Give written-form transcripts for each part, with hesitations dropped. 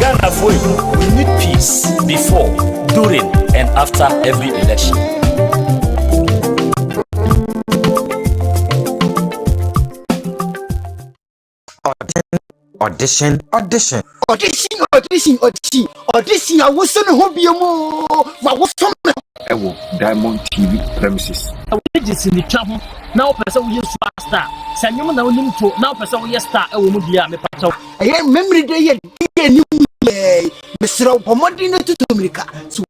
Ghana for you. We need peace before, during, and after every election. Audition. I was on Hobiamo. What was from Diamond TV premises. Wages in the trouble. Now, person we use superstar. Sanyum na unim to now person we star. I will media me pato. I am memory day. Mr. Pomodino to America. So,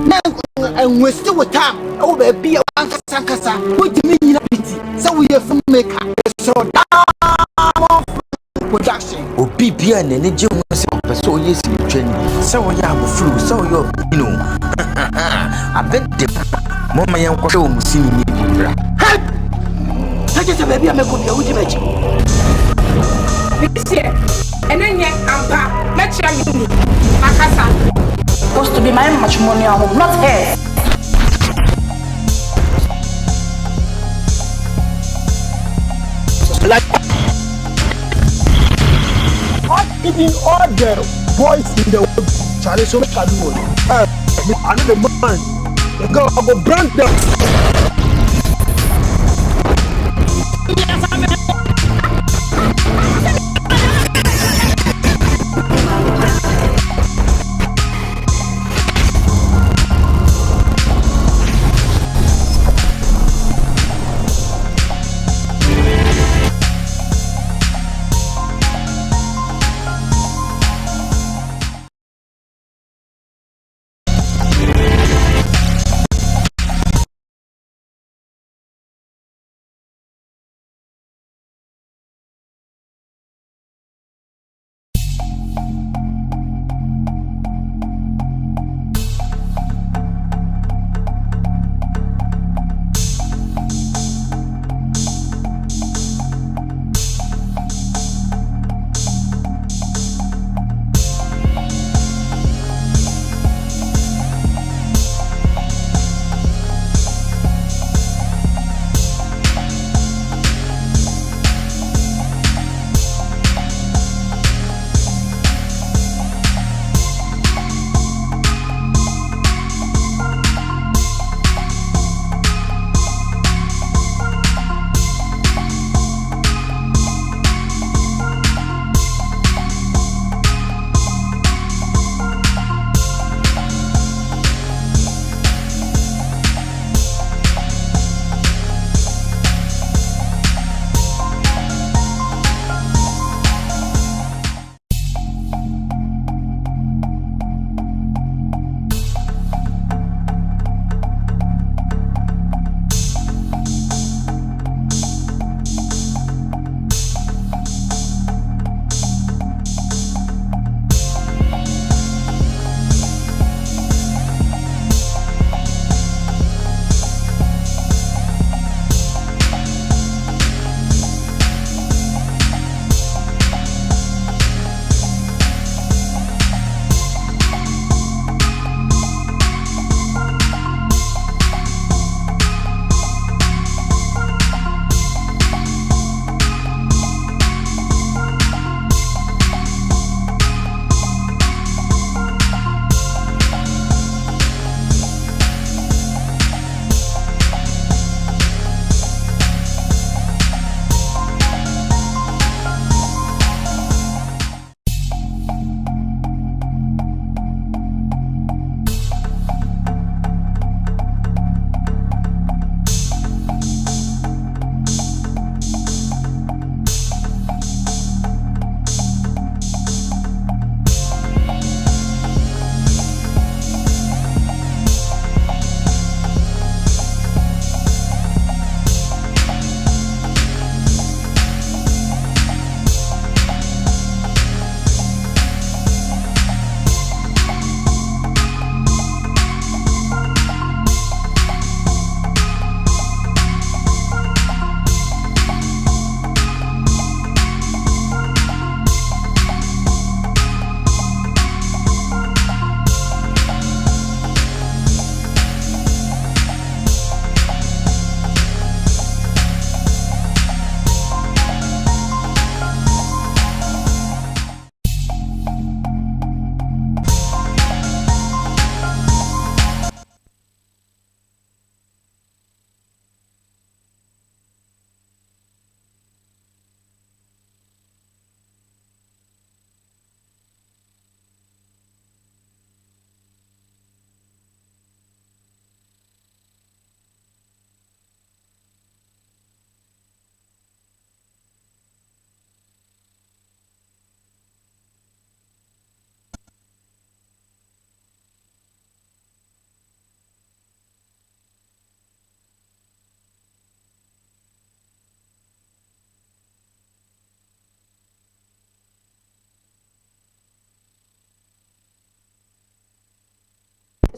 now, and we're still with time. Oh, baby, Sankasa, what do you mean? So we have from Mecca. So, production. Oh, BB and any Jim was so yes in the train. So, you have a flu, so you're, I bet the Mama Young Quato see me. Help! I just a baby, I'm a good ultimate. This year, and then yet, I'm back. Let's show you. Akasa. Supposed to be my matrimonial home, not hers. Like, even all the boys in the world, Charlie, so much I do. I know the man, the girl, I go brand them.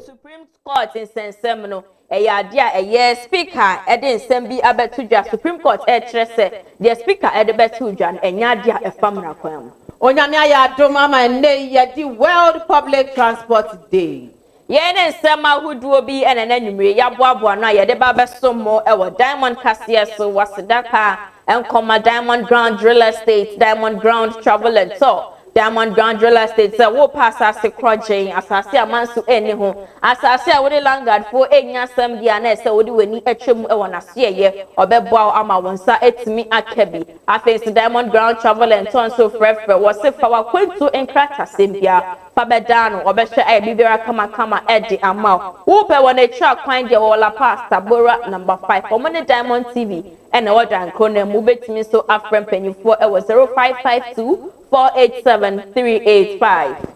Supreme Court in Sensemino, a yadia, a year speaker, Edin Sembi Abetuja, Supreme Court, Tresse, the speaker at the Betujan, and Yadia, a family. Onyamia Domama and the World Public Transport Day. Yen Sama who do be an enemy, Yabuana, Yadeba Somo, our Diamond Cassius, Wasidaka, and Comma Diamond Ground Drill Estate, Diamond Ground Travel and Tour. Diamond Ground Drill Estate, so we'll pass us a crotching, as I say a man to any home. As I say, I would langard for a yasam dianes, so would you need a chum on a year or bebow ama one sa it me at Kebby. I face the Diamond Ground Travel and Tour so fresh was if our quick to encrack a Simbia, Pabedano, or Besha Bibera Kama Eddie Amau. Whooper when a truck find your walla pasta, Bora number 5 for Money Diamond TV and order and corner move it to me so after penny 4 hours 0552. 487-385.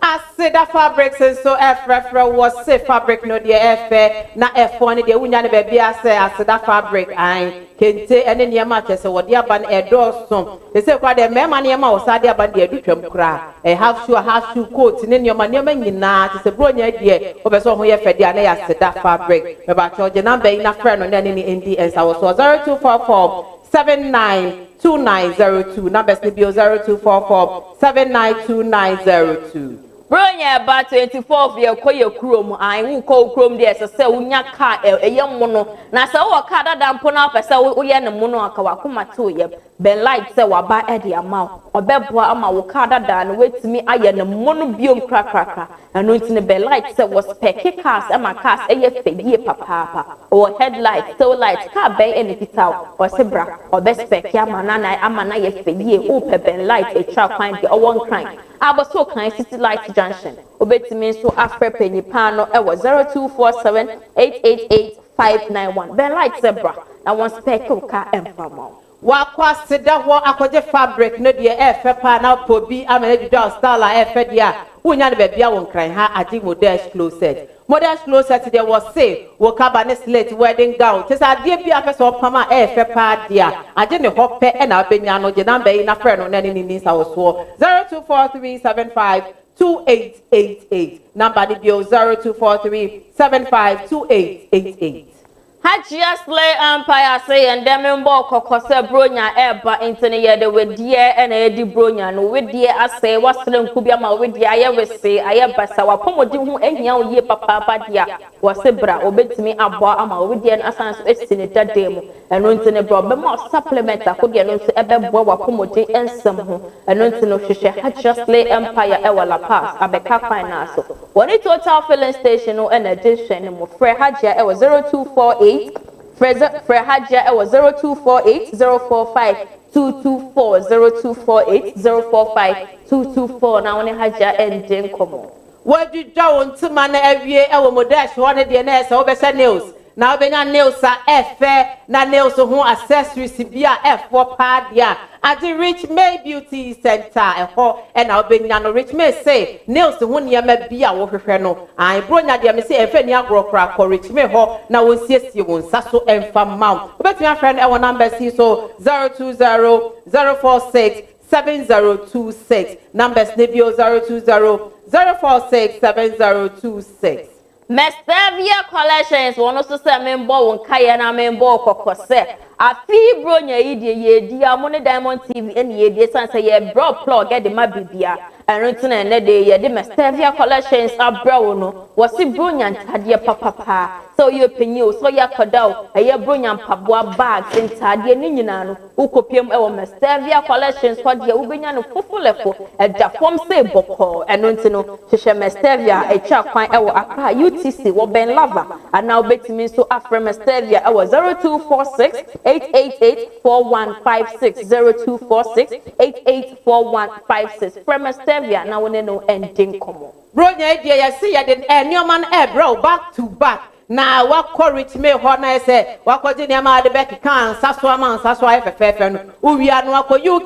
I said that fabrics and so F was say fabric no dear F na F1 the unya baby I said that fabric I can say any near matches so what dear ban a door some. They say quite the man near mouse I dear ban dear dutum cry. A half shoe coat in your man in na it's a bronya dear over so who you fed the I said that fabric. About your number in a friend on any NDS I was 0244 792902 numbers be 0244 792902. Bronya about 24 year koye krom I who call chrome there so say unya car a young mono na so wa car da mpona pesa wo ye ne mono aka wakoma to ye ben light say wa ba e de ama obeboa ama wo car da no wetimi aye ne mono biom krakrakra anu ntine ben light say was spec cars ama cars e ye fedie papa or headlight tail light car ben any pitaw or sebra or best spec ya manana ama na ye fedie o pe ben light a truck find the one crime abaso kan city light junction obetimi so afre penny pano e was 0247888591 ben light zebra na one spec car enfamo Wakwa seda ho akoje fabric no de pa na pobi amene do style dia unya de bebia won kran ha adi modest closet there was say wo cabinet slate wedding gown tesa ade bia pese opama pa dia ade ne hope e na benya no je number na friend no na ni sa wo so 0243752888 number the bio 0243752888. Hajias lay empire say and them mbo kokose bronya eba intene ye de wedie and edi bronya no wedie ase wasle nkubia ma wedie aye wese aye basa wapomodi hu ehia oye papa dia wase bra obetimi abo ama wedie no asan so esine dademu eno intene bro be ma supplement akodie no so ebebo wapomodi ensem hu eno intene hwehwe Hajias lay empire e wala pass abeka finance woni total filling station no en addition mo free Hajia e was 0248 Fre Hajia it was 0248 045 224 0248 045 224 now when Hajia ending come what you down to man every e wo modash one de na se obese nails na obenya nails efe na nails ho accessories bia F4 pa dia at the Rich May Beauty Center eho e na obenya no Rich May say nails ho niam bia wo hwehwe no ai bronya dia me say efe ni agro kra ko Rich May ho na won siesie won saso emfa mam obetumi afriend e wo number C so 020 046 7026 numbers nebio 020 046 7026. Mestavia collections one also say member won kaya na member kokose afi bronya ye di amone Diamond TV and ye di san say ye bro plug get the mabibia and na de ye di Mestavia collections abro no wasi bronya ntade papa so ye penyo so ya kodao ye bronya mpaboa bags ntade ni nyina no ukopiem e wo Mestavia collections for de ubenya no fofulefo e da form say boko eno ntino hwehwe Mestavia e twa kwan e wo Accra UTC wo Ben Lava and now betimi so afre Mestavia e wo 0246 888-4156 0246-884156 from Mestavia now we know ending komo bronya dia ya see ya den enyoman bro back to back na wakọ Rich May ho na ese wakọ je niam ade back kan saso efefe no uwia no akọ you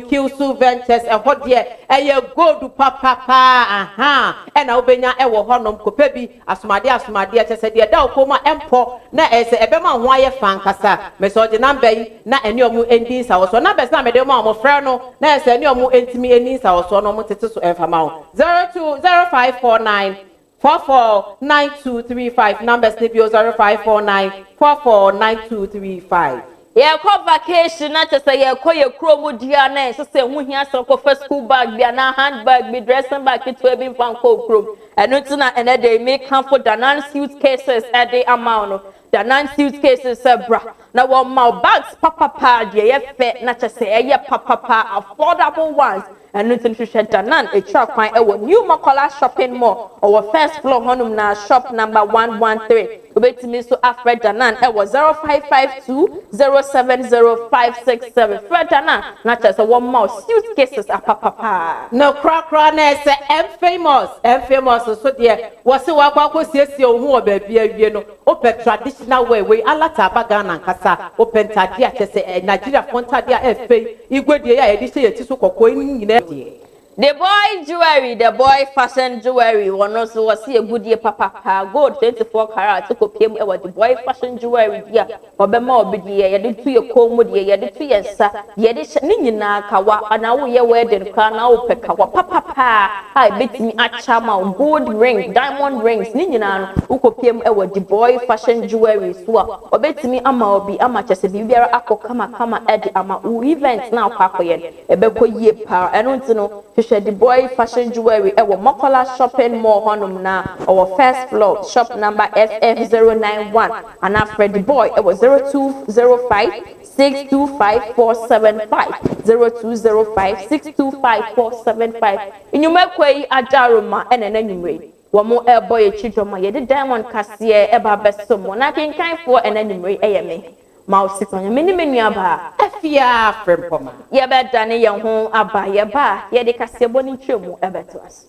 kill Ventures e ho de eye gold papa aha e na obenya e wo honom kopa bi asomade chese de da okoma empo na ese ebema ho aye fankasa mesoje number yi na eni omu endin sa wo so na besa me de mo frɛ no na ese eni omu entimi eni sa wo so no mo tete so emfama 020549 449235 numbers NBO 0549 449235. Yeah, call vacation, not to say, call your chromo DNA, so say, when he has some first school bag, be a handbag, be dressing back into a big fan code. And not tonight, and they make comfort the non-suitcases at the amount. The non-suitcases, bra. Now, one more bags, papa, yeah, fat, not to say, yeah, papa, affordable ones. And nothing to share Danan, a truck fine, a new Makola shopping mall, or first floor honum na shop number 113. Wait to me so after Danan, it was 0552 070567. Fred Danan, not just a one more suitcases, a papa. No crack runners, famous, so dear, was a wako says your baby, you know, open traditional way, Alata Bagana Casa, open Tadia, Nigeria Fontadia FA, Iguadia, edition, it is so coin. The boy jewelry, the boy fashion jewelry, one also was a good year, papa, gold 24 carat, took a PM, the boy fashion jewelry, yeah, or be more big year, you did to your comb, you did to your sir, you did Nina Kawa, and now we are wedding, can now pekawa, papa, I bet me a chama, gold ring, diamond rings, Nina, Uko PM, the boy fashion jewelry, swap, or bet me a be a match as a bibiara ako kama, Eddie, ama, events now, papa, a beko ye power, I don't know. The boy fashion jewelry at Mokola shopping mall honum na our first floor shop number FF091 and after the boy it was 0205 625 475 0205 625 475 in you make way ajaruma and an anyway one more air boy a chidroma ye the diamond cashier eba best someone I can kind for an anyway AMA. Mouse on many aba. Afia from Poma. Ye bet Danny young home aba ye ba, ye de Cassiaboni chumu ever to us.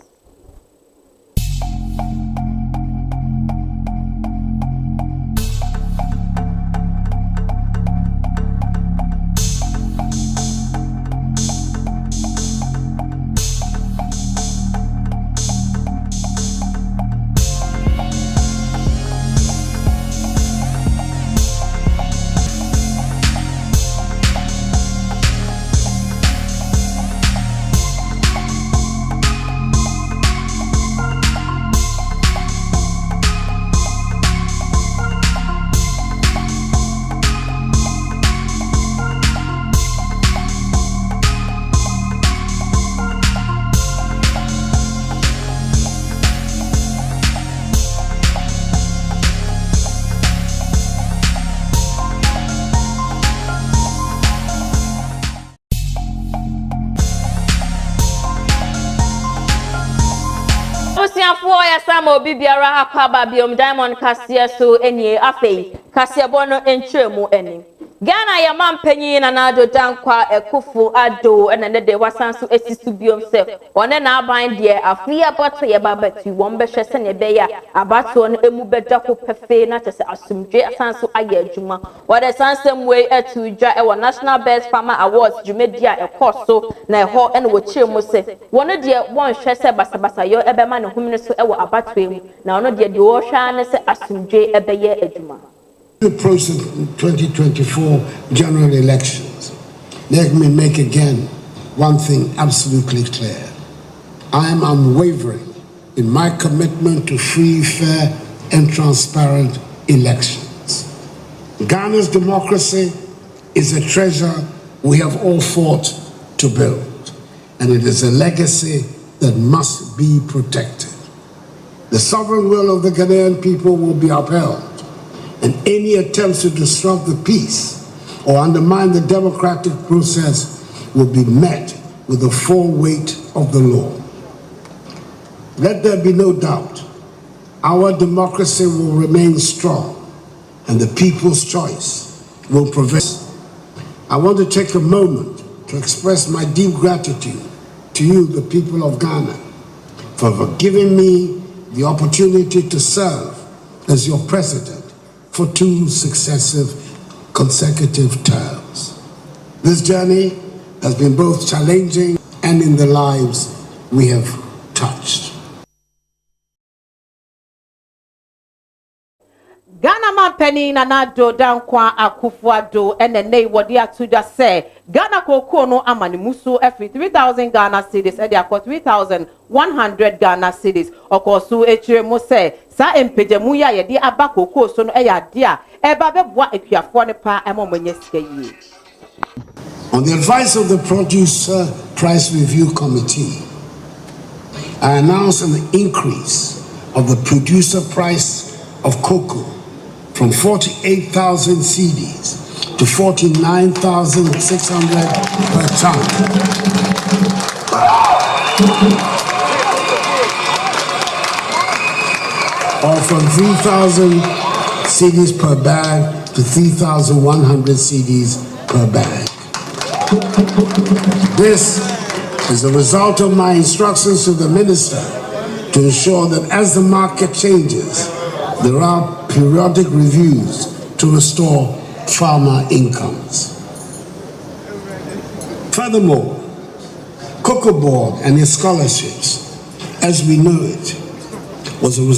Samo bibiara akaba biom diamond kasia so enie afei kasia bono entremu eni Ghana ya mampanyi na nado dankwa ekufu ado ena ne de wasanso esisu biom se one na aban de afia boto ye babatu won be hwese ne be ya abato no emu beda ko pefe na tese asumdwe asanso aye adwuma wode sansem we etu dwa e National Best Farmer Awards dwumedia ekoso na eho ena wo chiremu se wone de won hwese basabasa yo ebema ne humne so ewo abato emu na ono de wo hwa ne se asumdwe ebeye adwuma. The process of 2024 general elections, let me make again one thing absolutely clear. I am unwavering in my commitment to free, fair, and transparent elections. Ghana's democracy is a treasure we have all fought to build, and it is a legacy that must be protected. The sovereign will of the Ghanaian people will be upheld, and any attempts to disrupt the peace or undermine the democratic process will be met with the full weight of the law. Let there be no doubt, our democracy will remain strong and the people's choice will prevail. I want to take a moment to express my deep gratitude to you, the people of Ghana, for giving me the opportunity to serve as your president for 2 consecutive terms. This journey has been both challenging and in the lives we have touched. Ghana man penny na nado dankwa Akufo-Addo ene wodi atuja se Ghana cocoa no amani musu every 3,000 Ghana cedis and they are 3,100 Ghana cedis. Okosu echere mo say sa empejemu ya ye di aba cocoa so no eya dia eba beboa ekuafo ne pa emomonye sika yie. On the advice of the Producer Price Review Committee, I announced an increase of the producer price of cocoa from 48,000 cedis to 49,600 per ton. Or from 3,000 cedis per bag to 3,100 cedis per bag. This is a result of my instructions to the minister to ensure that as the market changes, there are periodic reviews to restore farmer incomes. Furthermore, Cocoa Board and its scholarships, as we know it, was a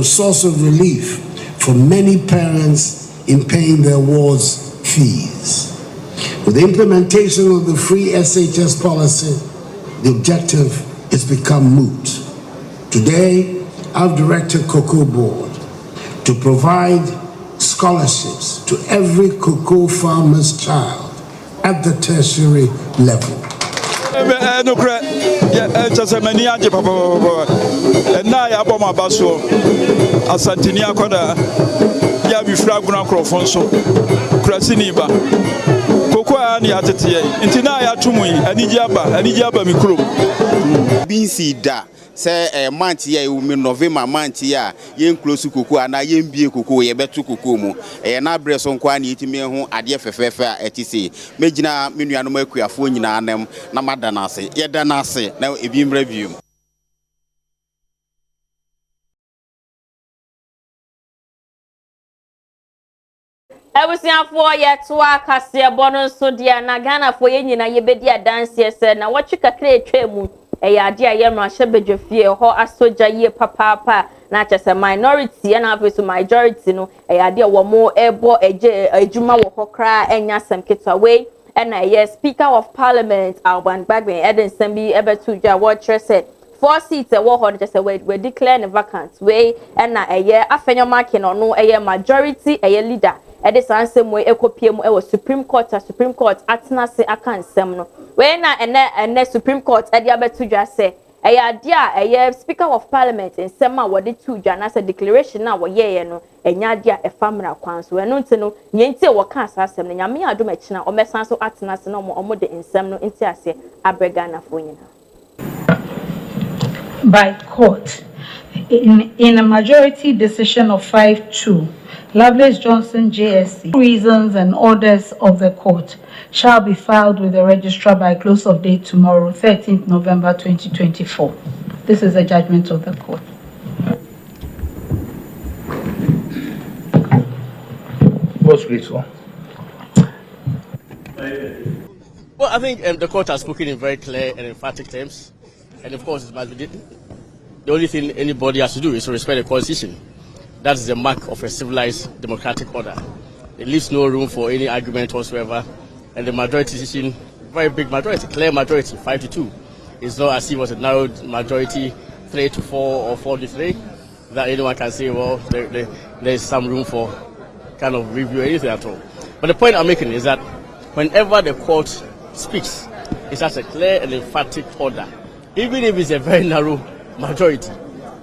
source of relief for many parents in paying their awards fees. With the implementation of the free SHS policy, the objective has become moot. Today, I've directed Cocoa Board to provide scholarships to every cocoa farmer's child at the tertiary level. Say month here we November month here yen close kuku ana yen bie kuku ye betu kuku mu na breso nkwa na yitime ho ade fefefe a etisi megina menuanom akuafo nyina anam na madana ase ye dana ase na ebi mra bium. Ebusiafo ye to akase bono so dia na Ghana fo ye nyina ye bedi adanse se na wachi kakra etwa mu ade aye mrahye bedwafie ho asoja ye papa na chese minority na afiso majority no ade wo mo ebo ejuma wo hokra enya semketwa we na ye speaker of parliament Alban Gbagben Eden Sambi ebetuja wo trese 4 seats wo ho chese we declare ne vacant we na eye afenyoma ke no no eye majority eye leader ede sansem we ekopiem e Supreme Court atenase akansem no we na ene Supreme Court ede abetudwa se eya dia eye speaker of parliament ensem a wode tudwa na se declaration na wo ye no enya dia e famra kwan so eno nti no nyenti wo ka asasem no nyame adom akina o mesan so atenase no mo de ensem no nti ase abrega na fo nyina by court in a majority decision of 5-2, Lovelace Johnson JSC reasons and orders of the court shall be filed with the registrar by close of day tomorrow, 13th November 2024. This is a judgment of the court. Most grateful. Well, I think the court has spoken in very clear and emphatic terms, and of course it must be the only thing anybody has to do is to respect the constitution. That is the mark of a civilized democratic order. It leaves no room for any argument whatsoever, and the majority decision, very big majority, clear majority, 5-2. It's not as if it was a narrow majority, 3-4 or 4-3, that anyone can say, well, there's some room for kind of review or anything at all. But the point I'm making is that whenever the court speaks, it's as a clear and emphatic order. Even if it's a very narrow majority,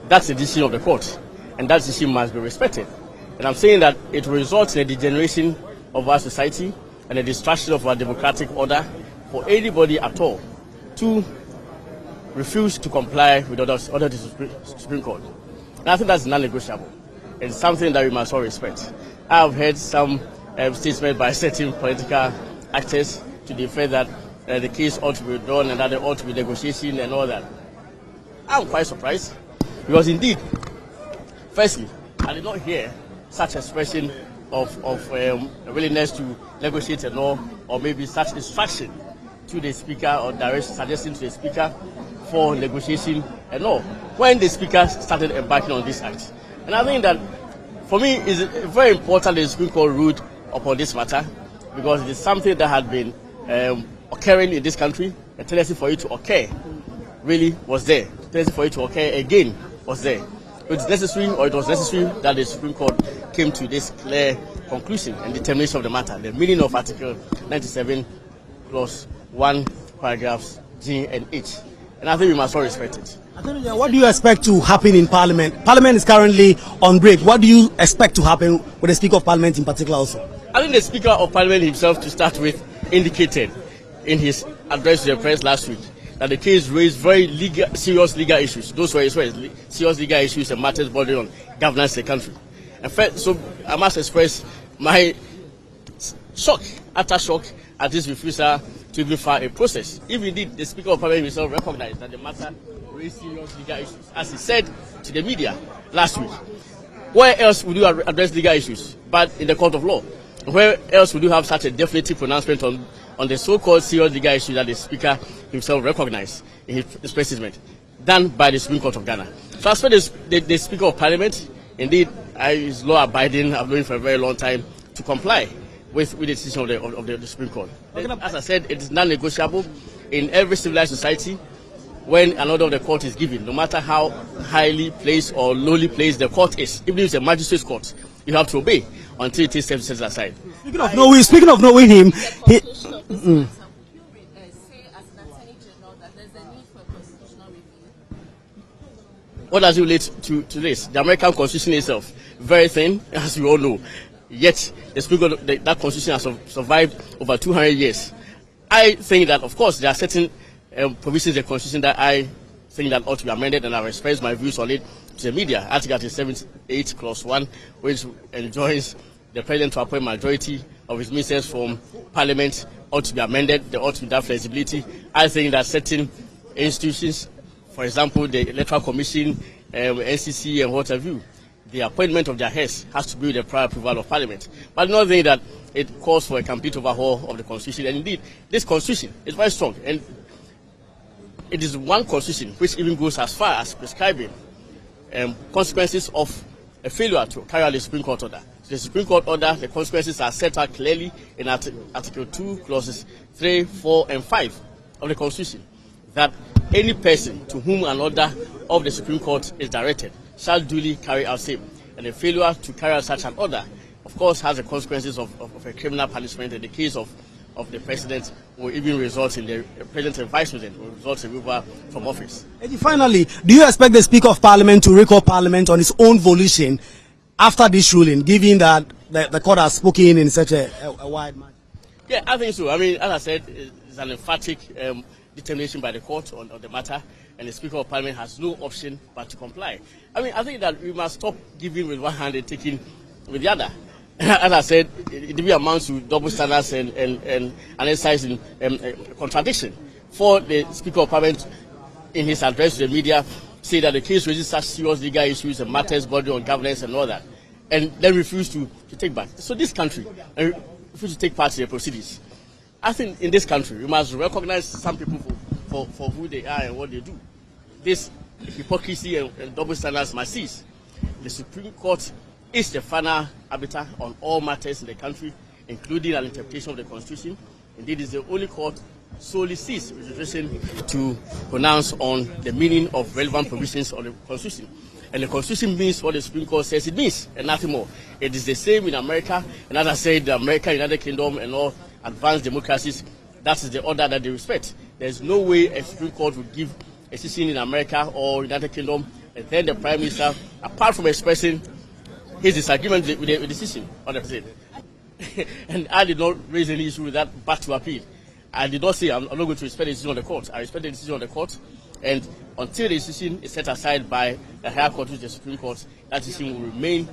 that's the decision of the court, and that decision must be respected. And I'm saying that it results in a degeneration of our society and a destruction of our democratic order for anybody at all to refuse to comply with orders of the Supreme Court. And I think that's non-negotiable. It's something that we must all respect. I have heard some statements by certain political actors to the effect that the case ought to be done and that there ought to be negotiation and all that. I'm quite surprised because indeed, firstly, I did not hear such expression of willingness to negotiate and all, or maybe such instruction to the speaker or direct suggestion to the speaker for negotiation and all, when the speaker started embarking on this act. And I think that, for me, it's very important that the Supreme Court ruled upon this matter because it is something that had been occurring in this country, a tendency for it to occur really was there. The tendency for it to occur again was there. It was necessary that the Supreme Court came to this clear conclusion and determination of the matter, the meaning of Article 97, Clause 1, paragraphs G and H. And I think we must all respect it. What do you expect to happen in Parliament? Parliament is currently on break. What do you expect to happen with the Speaker of Parliament in particular also? I think the Speaker of Parliament himself, to start with, indicated in his address to the press last week that the case raised very serious legal issues. Those were serious legal issues and matters bordering on governance in the country. And first, so I must express my shock at this refusal to even file a process. If indeed the Speaker of Parliament himself recognized that the matter raised serious legal issues, as he said to the media last week, where else would you address legal issues but in the court of law? Where else would you have such a definitive pronouncement on the so-called serious legal issue that the Speaker himself recognized in his press statement, done by the Supreme Court of Ghana? So as for the Speaker of Parliament, indeed, is law-abiding. I've known for a very long time to comply with the decision of the Supreme Court. As I said, it is non-negotiable in every civilized society. When an order of the court is given, no matter how highly placed or lowly placed the court is, even if it's a magistrate's court, you have to obey until it is set aside. Speaking of knowing him, what does it relate to this? The American Constitution itself, very thin, as we all know. Yet, that Constitution has survived over 200 years. I think that, of course, there are certain provisions in the Constitution that I think that ought to be amended, and I express my views on it to the media. Article 78, Clause 1, which enjoins the President to appoint majority of his ministers from Parliament, ought to be amended. There ought to be that flexibility. I think that certain institutions, for example, the Electoral Commission, NCC, and what have you, the appointment of their heads has to be with the prior approval of Parliament. But another thing that it calls for a complete overhaul of the Constitution. And indeed, this Constitution is very strong. And it is one Constitution which even goes as far as prescribing consequences of a failure to carry out the Supreme Court order. So the Supreme Court order, the consequences are set out clearly in Article 2, Clauses 3, 4, and 5 of the Constitution, that any person to whom an order of the Supreme Court is directed shall duly carry out same. And the failure to carry out such an order, of course, has the consequences of a criminal punishment. In the case of the president, will even result in the president and vice president will result in removal from office. And finally, do you expect the Speaker of Parliament to recall Parliament on his own volition after this ruling, given that the court has spoken in such a wide manner? Yeah, I think so. I mean, as I said, it's an emphatic determination by the court on the matter, and the Speaker of Parliament has no option but to comply. I mean, I think that we must stop giving with one hand and taking with the other. As I said, it really amounts to double standards and an exercise in contradiction for the Speaker of Parliament in his address to the media say that the case raises such serious legal issues and matters bordering on governance and all that, and then refuse to take back. So this country refuse to take part in the proceedings. I think in this country we must recognize some people for who they are and what they do. This hypocrisy and double standards must cease. The Supreme Court is the final arbiter on all matters in the country, including an interpretation of the Constitution. Indeed, it is the only court solely seeks registration to pronounce on the meaning of relevant provisions of the Constitution. And the Constitution means what the Supreme Court says it means, and nothing more. It is the same in America, and as I said, America, United Kingdom, and all advanced democracies, that is the order that they respect. There is no way a Supreme Court would give a decision in America or United Kingdom, and then the Prime Minister, apart from expressing his disagreement with the decision of the President. And I did not raise any issue with that but to appeal. I did not say I'm not going to respect the decision of the court. I respect the decision of the court, and until the decision is set aside by the higher court, which is the Supreme Court, that decision will remain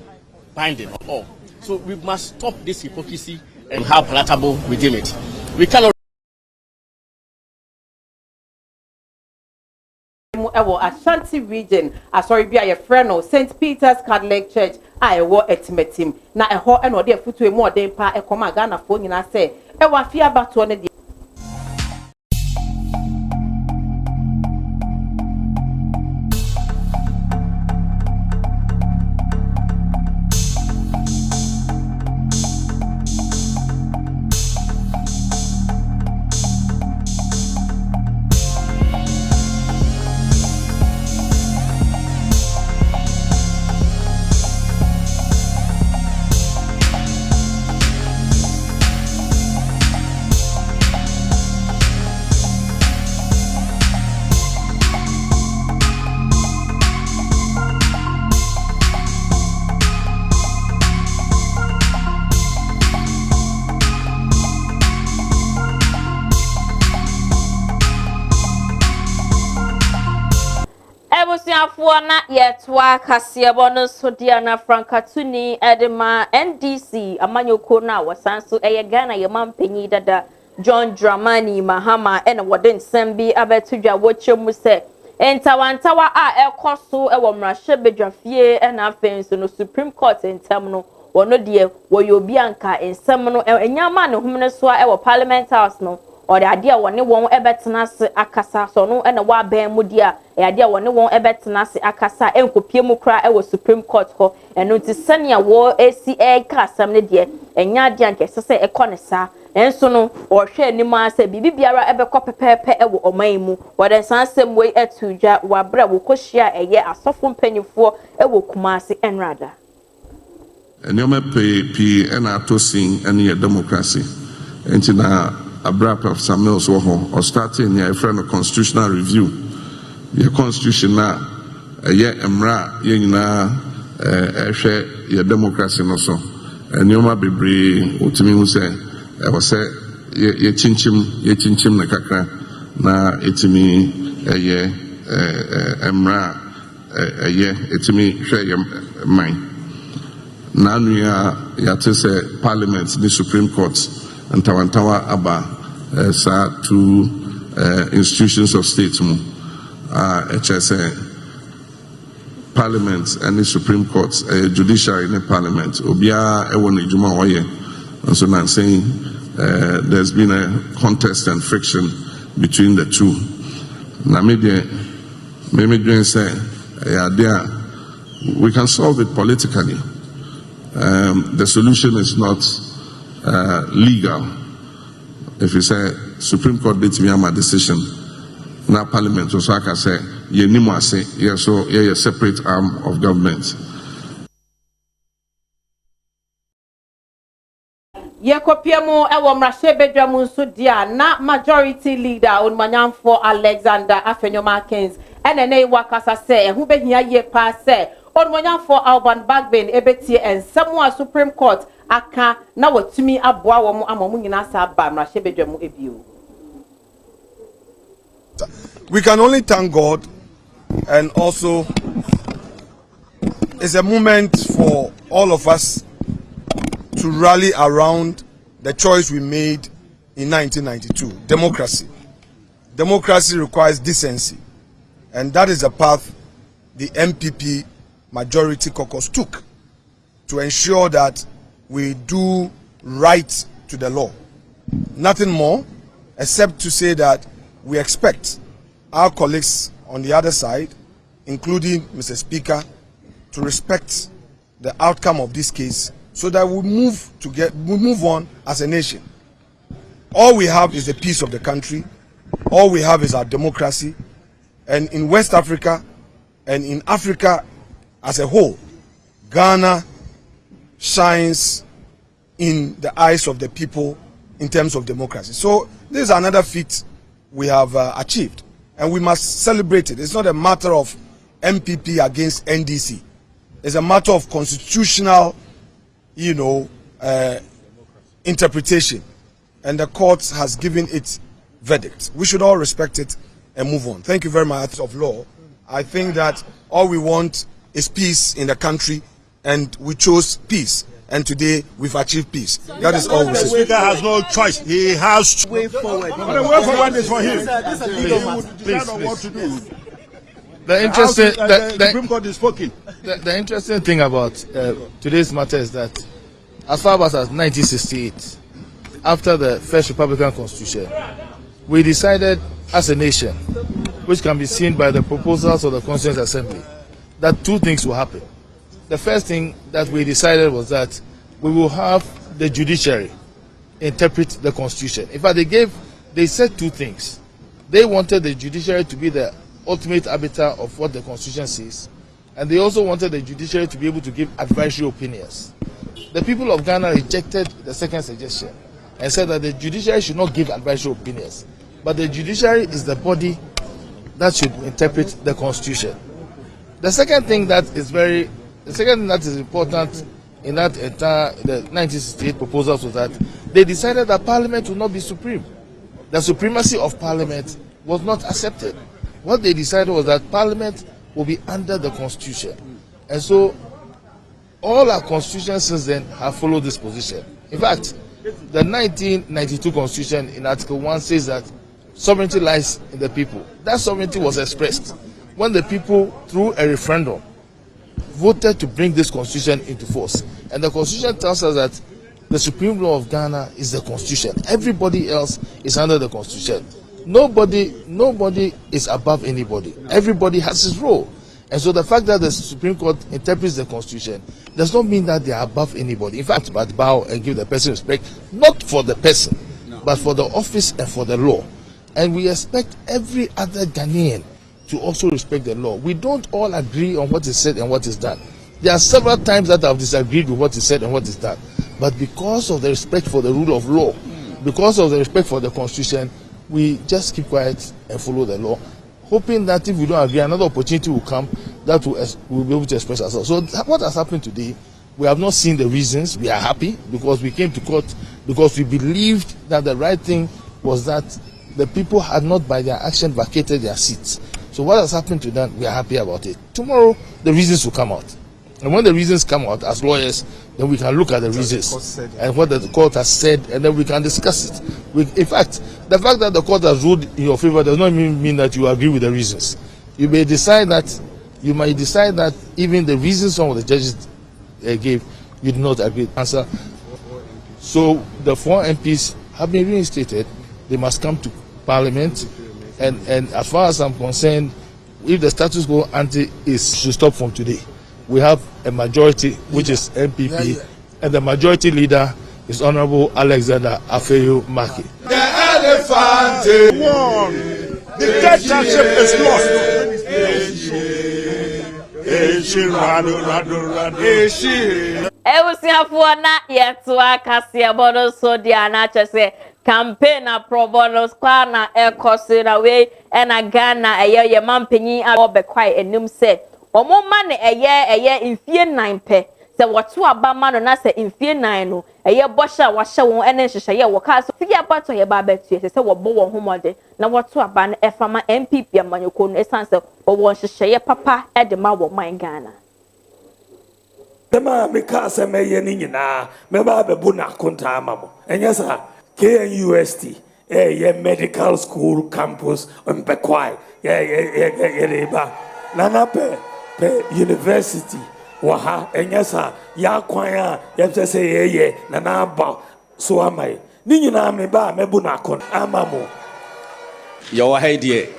binding on all. So we must stop this hypocrisy and how palatable we deem it. We cannot. Ashanti region, sorry, be a friend St. Peter's Catholic Church. I wore a team. Now a whole and or dear foot to more than pa a comagana phone in I say, I want fear about 20. Abunyafo na yetwa kasiebo no so dia na Frankatuni edema NDC amanyoko na wasanso eye Ghana ye mampanyi dada John Dramani Mahama ene wode nsem bi abetudwa wochemu se entawantawa a ekoso ewo mrahye bedwafie ena afenso no Supreme Court entem no wono de woyobi anka ensem no enyama ne humne so a ewo Parliament House no or the idea woni won ebetena se akasa so no ena wa ban mu dia e idea woni won ebetena se akasa enkopie mu kra e wo Supreme Court ho eno ti sania wo ACA kasam ne de enya dia nke sese ekonesa enso no o hwe anim ase bibiara ebekọ pepepe e wo oman mu wode sansem we etudwa wabra wo kohia eye asofo mpanyifo e wo Kumasi enrada enoma pi ena atosin ene democracy entina Abra of Samuels or starting a friend of constitutional review. The constitution now, emra share democracy no so. And you might be brave ultimately who say I was say ye chinchim na kakra na etimi emra etimi share your mind. Now we are say Parliament, the Supreme Court. And Tawantawa Aba sa two institutions of state HSA Parliament and the Supreme Court judiciary in the Parliament Obia Ewon Ijuma Oye and so I'm saying there's been a contest and friction between the two. Now maybe say we can solve it politically. The solution is not legal. If you say Supreme Court did me my decision, now Parliament so I can say ye nimo say yes, so a separate arm of government. Yekopiemo ewo mrahye bedwamu nso dia na majority leader on manyamfo Alexander Afenyomarkins enene wakasa se ehu behia ye pa se on manyamfo Alban Bagbin ebetie ensemo Supreme Court aka na watumi aboa wo amamu nyina sa ba mrahye bedwamu ebio. We can only thank God, and also it's a moment for all of us to rally around the choice we made in 1992, democracy. Democracy requires decency, and that is the path the MPP majority caucus took to ensure that we do right to the law. Nothing more except to say that we expect our colleagues on the other side, including Mr. Speaker, to respect the outcome of this case so that we move on as a nation. All we have is the peace of the country. All we have is our democracy. And in West Africa and in Africa as a whole, Ghana shines in the eyes of the people in terms of democracy. So this is another feat we have achieved, and we must celebrate it. It's not a matter of MPP against NDC. It's a matter of constitutional, interpretation, and the court has given its verdict. We should all respect it and move on. Thank you very much of law. I think that all we want is peace in the country, and we chose peace. And today we've achieved peace. That is all we say. The Speaker has no choice. He has to way forward. The way forward is for him. Please. The interesting, the Supreme Court is spoken. The interesting thing about today's matter is that as far back as 1968, after the first Republican Constitution, we decided as a nation, which can be seen by the proposals of the Constituent Assembly, that two things will happen. The first thing that we decided was that we will have the judiciary interpret the Constitution. In fact, they said two things. They wanted the judiciary to be the ultimate arbiter of what the Constitution says, and they also wanted the judiciary to be able to give advisory opinions. The people of Ghana rejected the second suggestion and said that the judiciary should not give advisory opinions, but the judiciary is the body that should interpret the Constitution. The second thing that is important in that entire the 1968 proposals was that they decided that Parliament would not be supreme. The supremacy of Parliament was not accepted. What they decided was that Parliament will be under the constitution. And so all our constitutions since then have followed this position. In fact, the 1992 constitution in Article 1 says that sovereignty lies in the people. That sovereignty was expressed when the people, through a referendum, voted to bring this constitution into force. And the constitution tells us that the supreme law of Ghana is the constitution. Everybody else is under the constitution. Nobody is above anybody. Everybody has his role. And so the fact that the Supreme Court interprets the constitution does not mean that they are above anybody. In fact, but bow and give the person respect, not for the person, but for the office and for the law. And we expect every other Ghanaian to also respect the law. We don't all agree on what is said and what is done. There are several times that I've disagreed with what is said and what is done. But because of the respect for the rule of law, because of the respect for the constitution, we just keep quiet and follow the law, hoping that if we don't agree, another opportunity will come that we'll be able to express ourselves. So what has happened today, we have not seen the reasons. We are happy because we came to court because we believed that the right thing was that the people had not by their action vacated their seats. So what has happened to them, we are happy about it. Tomorrow, the reasons will come out. And when the reasons come out, as lawyers, then we can look at the reasons and what the court has said, and then we can discuss it. In fact, the fact that the court has ruled in your favor does not mean that you agree with the reasons. You might decide that even the reasons some of the judges gave, you do not agree with the answer. So the 4 MPs have been reinstated. They must come to Parliament, and as far as I'm concerned, if the status quo ante is to stop from today, we have a majority, which is MPP, and the majority leader is Honorable Alexander Afeyo Maki. The elephant won. The dictatorship is lost. Ewusiafuana yetua kasia bodo so dia na chese campaign na probono squad na ekosi na we na Ghana eye mampanyi obekwai enum se omo ma ne eye mfie 9 pe se woto abama no na se mfie 9 no eye bosha wahye won ene hyehyeye wo ka so fia bato ye ba betu se wobo won homode na woto aba na efama MPP amanyoko no esanse wo hyehyeye papa e de ma wo man Ghana. Tema meka se meye ni nyina me ba bebu na konta amamo enyesa KNUST ye medical school campus Mpekwai ye reba nana pe university waha enyesa ya kwan a ye se ye nana ba so amai ni nyina me ba mebu na kon amamo yo wa hedie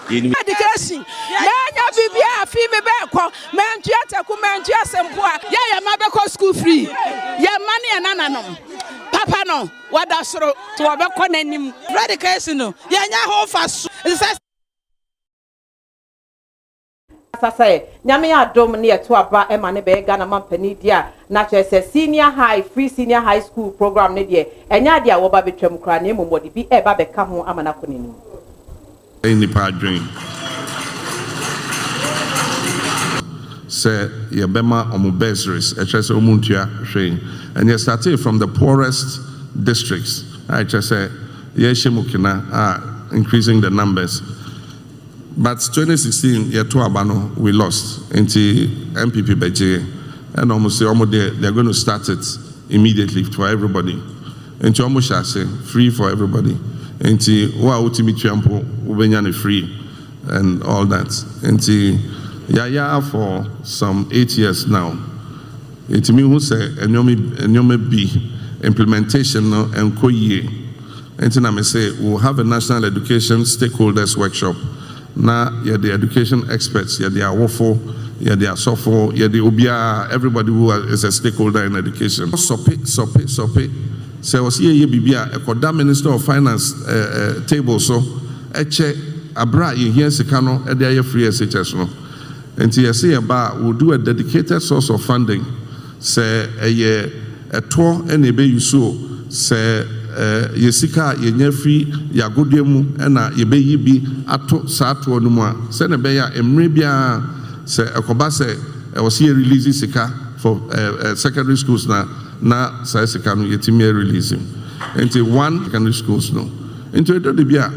education manya bibia fi me be ko mentua taku mentua sempoa ya ma be ko school free ya mane nananom papa no wada soro to be ko nanim education no ya nya ho fa so Sasa nyame adom ne yeto aba e ma ne be Ghana mampani dia na chese senior high free senior high school program ne die enya dia wo ba betwam kra ne momodi bi e ba be ka ho amana ko nanim in the padrin say yebema omubeseries echese omuntua hwen and you started from the poorest districts I just say yeshimukina are increasing the numbers. But 2016, we lost into MPP Beje, and almost they're going to start it immediately for everybody. Into almost free for everybody. Into free and all that. Into Yaya for some 8 years now. Into me who say and be implementation and koye. Into I say we'll have a national education stakeholders workshop. Now, you're the education experts, you're the awofo, you're the asofo, you're the obia, everybody who is a stakeholder in education. Sope. So, was here, Bibia, a Koda Minister of Finance table, so, Eche, Abra, you hear Sekano, Edia free SHS. And to say about, we'll do a dedicated source of funding, say, a tour, and a bay you so, say, yesika yenyefi yagodemu na yebeyi bi ato saato no mu a se ne beya emre bia se ekoba se was here release sika for secondary schools na sa sika no yetimi releasing into one secondary schools no into do de bia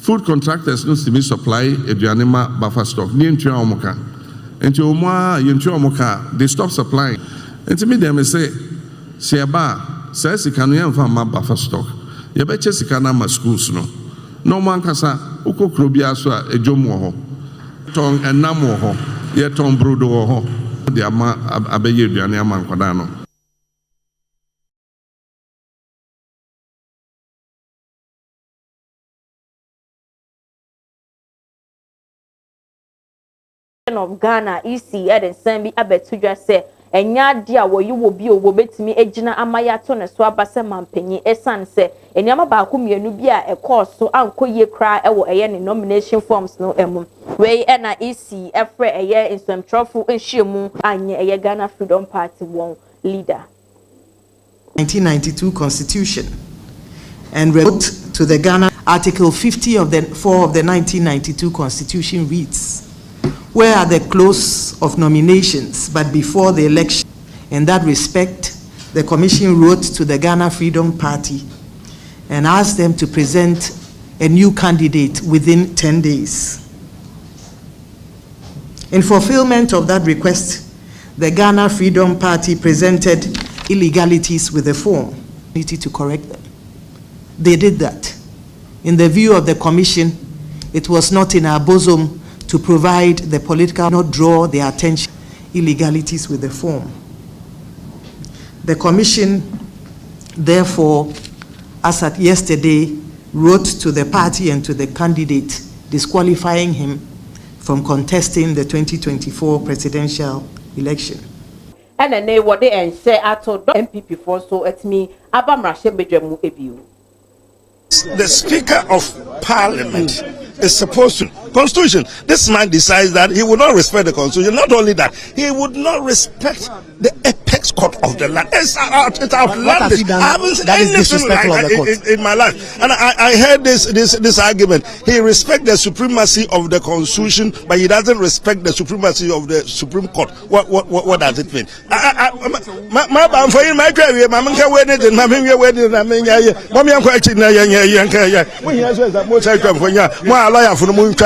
food contractors no simi supply eduanema buffer stock ni ntua omoka enti omwa yentua omoka they stop supplying enti me dem say eba say sika no yemfa ma buffer stock ye be che sika na ma schools no man kasa ukokro bia so a ejom wo ho ton enam wo ho ye ton brodo wo ho de ama abeye eduane ama nkwada no of Ghana EC Eden Sembi abetudwa se enya dia wo yi wo bi owo betimi ejina amaya to ne so abase mampanyi esan se enyama ba ko mienu bi a ekoso ankoye kra ewo eye ne nomination forms no emu we na EC efre eye insem trofu enhyiemu anye eye Ghana Freedom Party won leader 1992 constitution and wrote to the Ghana article 50 of the 4 of the 1992 constitution reads, where are the close of nominations but before the election? In that respect, the commission wrote to the Ghana Freedom Party and asked them to present a new candidate within 10 days. In fulfillment of that request, the Ghana Freedom Party presented illegalities with the form. Need to correct them. They did that. In the view of the commission, it was not in our bosom to provide the political, not draw their attention, illegalities with the form. The commission, therefore, as at yesterday, wrote to the party and to the candidate disqualifying him from contesting the 2024 presidential election. And then what they say I told MPP for so at me Abamrashe Bedremu Ebiu. The Speaker of Parliament is supposed to Constitution. This man decides that he would not respect the Constitution. Not only that, he would not respect the apex court of the land. It's outlandish. I haven't seen anything like that in my life. And I heard this argument. He respects the supremacy of the Constitution, but he doesn't respect the supremacy of the Supreme Court. What does it mean?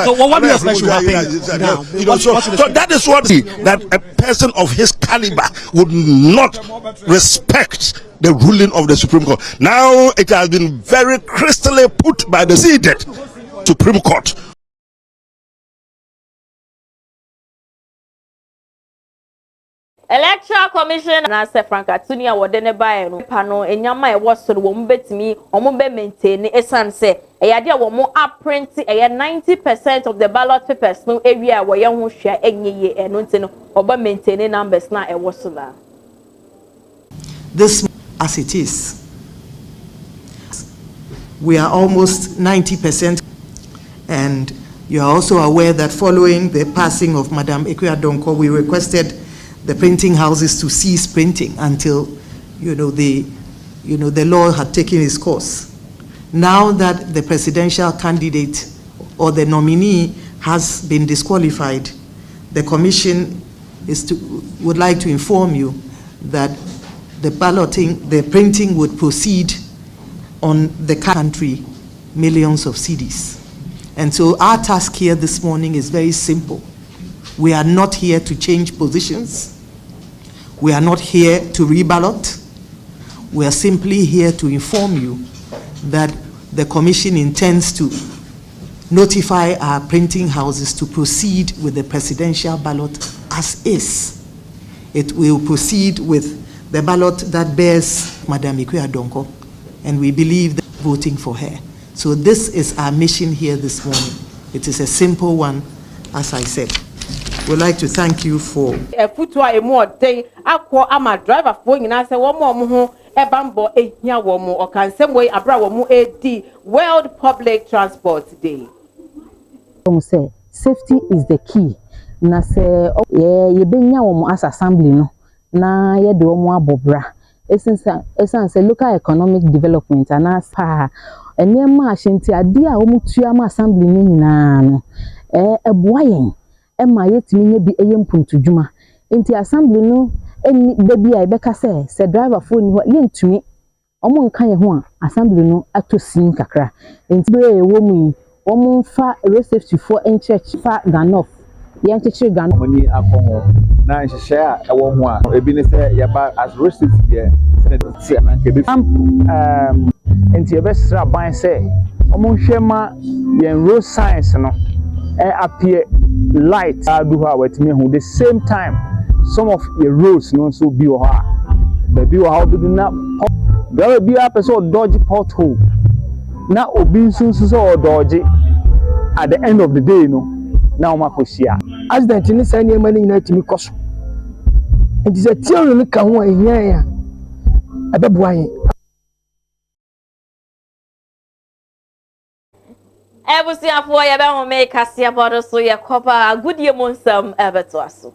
So what do you expect should happen now? So that is what that a person of his caliber would not respect the ruling of the Supreme Court. Now it has been very crystally put by the seated Supreme Court. Electoral Commission na se Franka Tunia wode ne bae no pano enyama e woso wo mbetimi omo be maintain esan se eyade a wo mo apprint 90% of the ballot papers no area wo ye ho hwa enyeye eno nti no oba maintain numbers na e woso la. This as it is, we are almost 90%, and you are also aware that following the passing of Madam Ekwe-Adonko, we requested the printing houses to cease printing until the law had taken its course. Now that the presidential candidate or the nominee has been disqualified, the commission would like to inform you that the printing would proceed on the country, millions of CDs. And so our task here this morning is very simple. We are not here to change positions. We are not here to reballot. We are simply here to inform you that the commission intends to notify our printing houses to proceed with the presidential ballot as is. It will proceed with the ballot that bears Madam Ekwe-Adonko, and we believe that voting for her. So this is our mission here this morning. It is a simple one, as I said. We'd like to thank you for Futwa emu odey akwo ama driver for nyina se wo mo ho ebambo ehia wo mo okansem we abra wo mo edi World Public Transport Day. Say safety is the key. Na se ye benya wo mo as assembly no na ye de wo mo abobra. Esan se local economic development anas pa enema ahenti ade a wo mo tua ma assembly ni nyina no eboa yen Emma yetimi nye bi eyempuntu djuma enti assembly no eni bebi a ibeka se driver phone ni ho yentumi omo nka ye ho a assembly no atosin kakra enti be ye wo mu omo fa road safety for in church fa ganof yen chichiri ganof mani akọ na nhyehyẹ a ewo ho a ebi ne say yeba as road safety there say na nke be enti ebe sra ban say omo hwema yen road signs no appear light adu ha watimi hu the same time some of the roads no so bi o ha baby o ha do na there be a person dodge pothole na obi nso so dodge at the end of the day no na o makosia accident ni say niam ni na timi koso enti say tioro ni ka ho ahia ya abebu ayin Ebusiafo ya be ho make kasia bodo so ye kopa agudie monsam ebeto aso.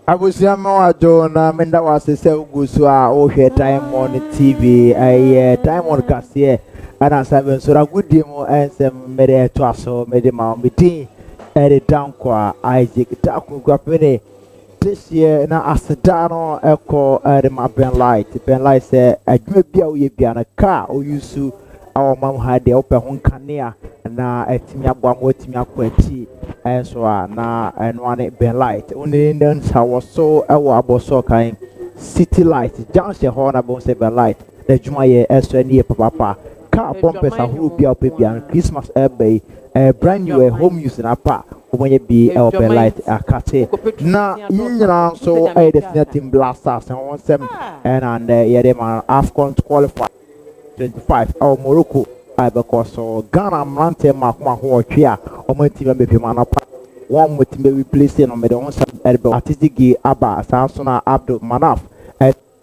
Abusiama wajo na menda wasese ugusu a ohwe Diamond TV Diamond kase ana sabe nsura gudi mu ensem mere to aso mede ma meti dankwa Isaac takwa pene this year na asedano eko ma Ben Light say adwuma bia wo ye bia na car o yusu awo mam ha de ope ho kanea na etimi abwa mo etimi akwati enso na enwane Ben Light oni nden sawo so ewo aboso kan City Light janse ho na bon se Ben Light the juma ye eso ni papa car bumpers ahuru bia ope bia Christmas ebe brand new home use na pa omonye bi Ben Light akate na yinyina so the team blasters and one sem and yede man AFCON qualify 25 Morocco because Ghana Mrante Makuma ho twia omo team be pema na pa one with me replace no me don some artistic aba Samsona Abdul Manaf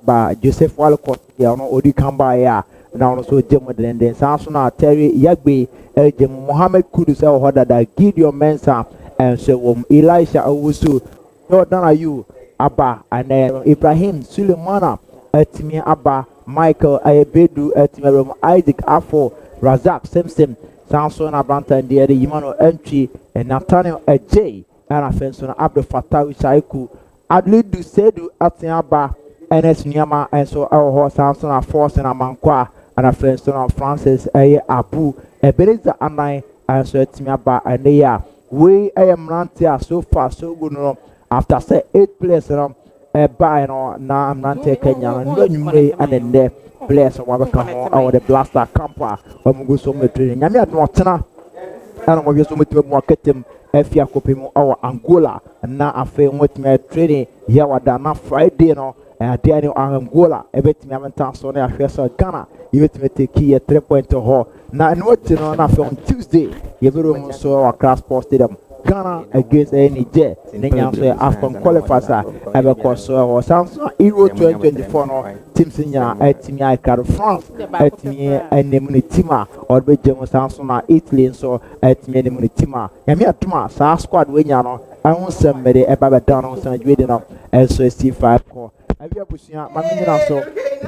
ba Joseph Walcott ya no odi kamba ya na no so jemu den Samsona Terry Yagbe jemu Mohammed Kudus hoda da Gideon Mensah and so Elisha Owusu Jordan Ayu aba and Ibrahim Sulemana etimi aba Michael Ayebedu etimi Isaac Afo Razak Simpson Samson Abranta and the Yimano entry and Nathaniel J and Afenson Abdul Fattah Shaiku Adlidu Sedu Atiaba NS Nyama and so our Samson Force and Amankwa and Afenson Francis Abu Ebenezer Anai and so etimi and they are we am Rantia so far so good no after say 8 players buy no na I'm not taking ya no nyumre and then bless or wabaka ho or the blaster camper or mugu so me training nyame adno tena ana mo yeso metime mo aketem afia kopim or Angola na afa wetime training ya wada na Friday no ade ani Angola ebetime amenta so na ahwe so Ghana yebetime take 3 point ho na no tino na afa on Tuesday yebero mo so Accra Sports Stadium Ghana against Niger. Nenya so Afcon qualifiers ebe ko so o Samsung Euro 2024 no team sinya etimi aikaro France etimi enemu ne tima or be jemo Samsung na Italy so etimi enemu ne tima yami atuma sa squad we nya no ahun semmere eba be down on san dwede no so C5 ko abia busia ma nyina so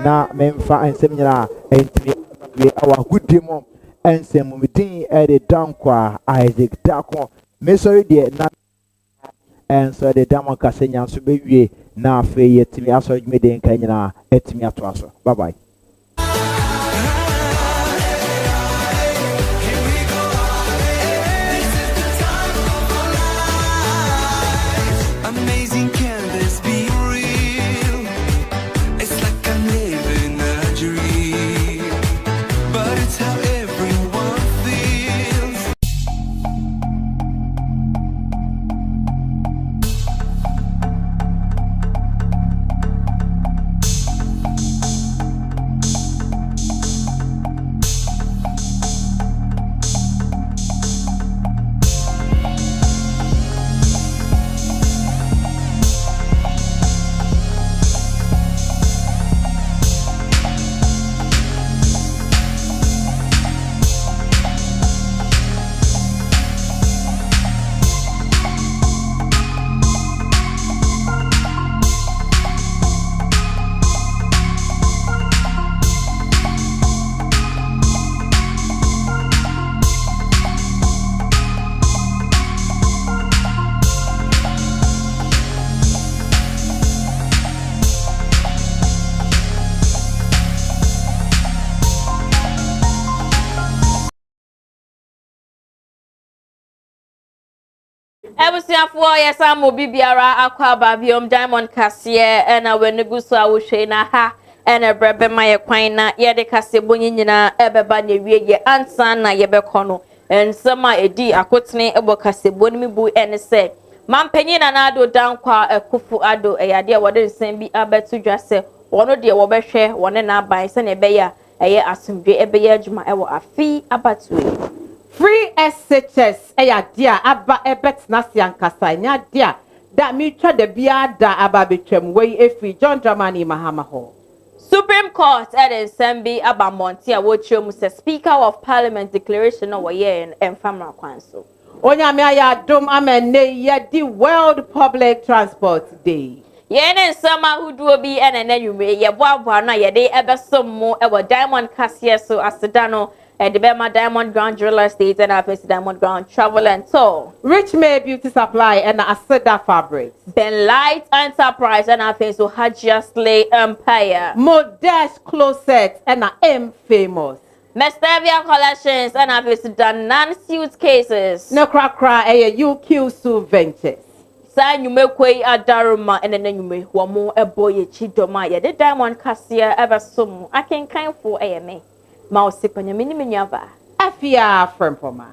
na memfa ensem nyina etimi we awa gudimo ensem mumidin e down kwa Isaac Dako me sorry dear na and so the Diamond Kasenya so be na fe yetimi aso me den kanyina etimi ato aso bye bye. Amazing, can this be real? It's like I'm living a dream, but it's how everyone feels. Ebusiafo yesa mo bibiara akwa babiom Diamond Kasiye na weneguso awhwe na ha ena brebe maye kwan na ye de kase bonyi nyina ebeba na wieye ansa na ye bekọ no ensema edi akotene ebo kase bonimi bu ene se mampanyi na ado dankwa akufu ado eyade wode nsem bi abetu dwase wono de wo behwe wone na aban se na ebeya eye asumdwe ebeya adwuma ewo afi abatue. Free SHS dia aba ebet na siankasa nya dia da mi twa da bia da aba betwam we efi John Dramani Mahama ho. Supreme Court Sembi Abamonti awochio mu Speaker of Parliament declaration no ye en famra kwanso. Onya me aya dom amene ye di World Public Transport Day. Yene nsama huduo bi enenenwume ye boaboa na ye de ebesom mu ewo Diamond Kasiye so asedano the Bema Diamond Ground Real Estate and our Diamond Ground Travel and Tour. Rich May Beauty Supply and Aseda Fabrics. Ben Light Enterprise and our face Hajia Slay Empire. Modesh Closet and M Famous. Mestavia Collections and our face Danan Suitcases. No crack UQ Su Ventures. Sign you make way at Daruma and then you may one more a boy chidoma ya the Diamond Kasiye ever so I can kind for AMA. Mouse sip on your mini minyava. Afia from Poma.